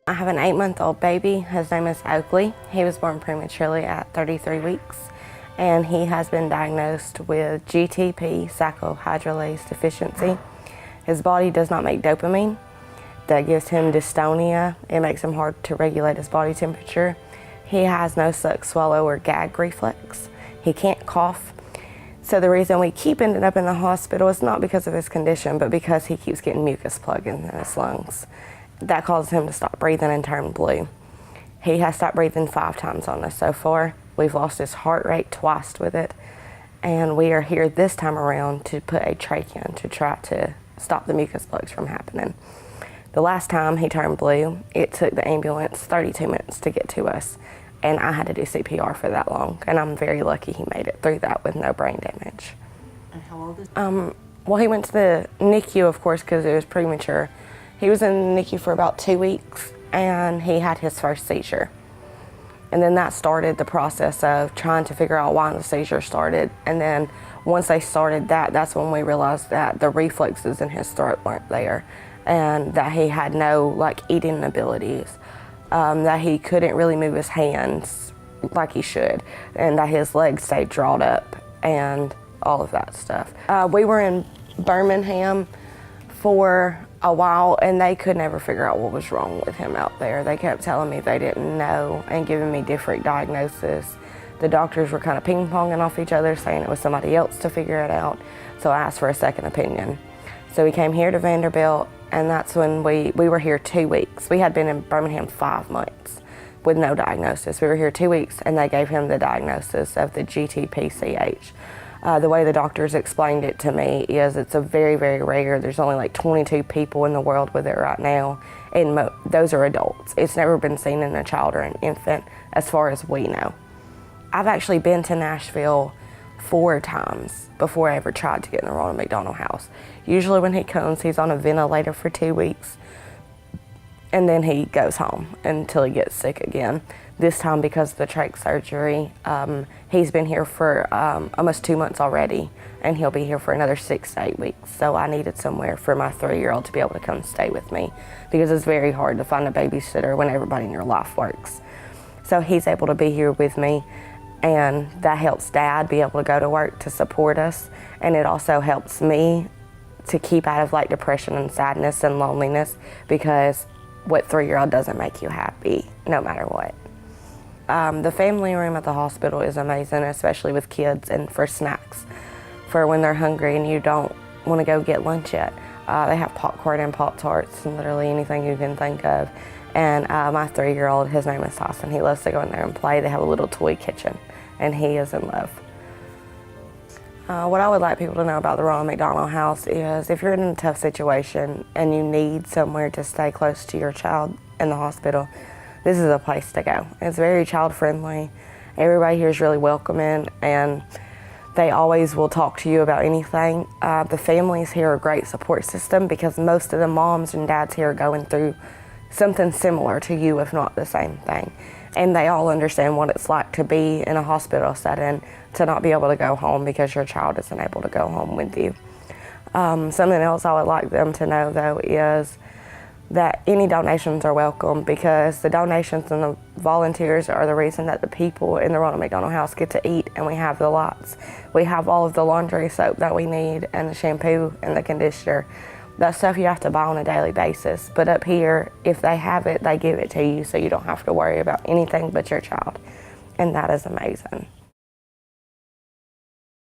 I have an 8-month-old baby. His name is Oakley. He was born prematurely at 33 weeks, and he has been diagnosed with GTP, cyclohydrolase deficiency. His body does not make dopamine. That gives him dystonia. It makes him hard to regulate his body temperature. He has no suck, swallow, or gag reflex. He can't cough. So the reason we keep ending up in the hospital is not because of his condition, but because he keeps getting mucus plugged in his lungs. That causes him to stop breathing and turn blue. He has stopped breathing 5 times on us so far. We've lost his heart rate twice with it. And we are here this time around to put a trach in to try to stop the mucus plugs from happening. The last time he turned blue, it took the ambulance 32 minutes to get to us. And I had to do CPR for that long. And I'm very lucky he made it through that with no brain damage. And how old is he? Well, he went to the NICU, of course, because it was premature. He was in the NICU for about 2 weeks, and he had his first seizure. And then that started the process of trying to figure out why the seizure started. And then once they started that, that's when we realized that the reflexes in his throat weren't there, and that he had no eating abilities, that he couldn't really move his hands like he should, and that his legs stayed drawn up, and all of that stuff. We were in Birmingham for a while, and they could never figure out what was wrong with him out there. They kept telling me they didn't know and giving me different diagnoses. The doctors were kind of ping-ponging off each other, saying it was somebody else to figure it out. So I asked for a second opinion. So we came here to Vanderbilt, and that's when we were here 2 weeks. We had been in Birmingham 5 months with no diagnosis. We were here 2 weeks, and they gave him the diagnosis of the GTP-CH. The way the doctors explained it to me is it's a very, very rare. There's only 22 people in the world with it right now, and those are adults. It's never been seen in a child or an infant as far as we know. I've actually been to Nashville 4 times before I ever tried to get in the Ronald McDonald House. Usually when he comes, he's on a ventilator for 2 weeks, and then he goes home until he gets sick again. This time, because of the trach surgery, he's been here for almost 2 months already, and he'll be here for another 6 to 8 weeks. So I needed somewhere for my 3-year-old to be able to come stay with me, because it's very hard to find a babysitter when everybody in your life works. So he's able to be here with me, and that helps Dad be able to go to work to support us, and it also helps me to keep out of depression and sadness and loneliness, because what 3-year-old doesn't make you happy no matter what. The family room at the hospital is amazing, especially with kids, and for snacks, for when they're hungry and you don't want to go get lunch yet. They have popcorn and Pop-Tarts and literally anything you can think of. And my 3-year-old, his name is Tyson, he loves to go in there and play. They have a little toy kitchen, and he is in love. What I would like people to know about the Ronald McDonald House is if you're in a tough situation and you need somewhere to stay close to your child in the hospital, this is a place to go. It's very child-friendly. Everybody here is really welcoming, and they always will talk to you about anything. The families here are a great support system, because most of the moms and dads here are going through something similar to you, if not the same thing. And they all understand what it's like to be in a hospital setting, to not be able to go home because your child isn't able to go home with you. Something else I would like them to know, though, is that any donations are welcome, because the donations and the volunteers are the reason that the people in the Ronald McDonald House get to eat, and we have the lights. We have all of the laundry soap that we need, and the shampoo and the conditioner. That stuff you have to buy on a daily basis. But up here, if they have it, they give it to you, so you don't have to worry about anything but your child. And that is amazing.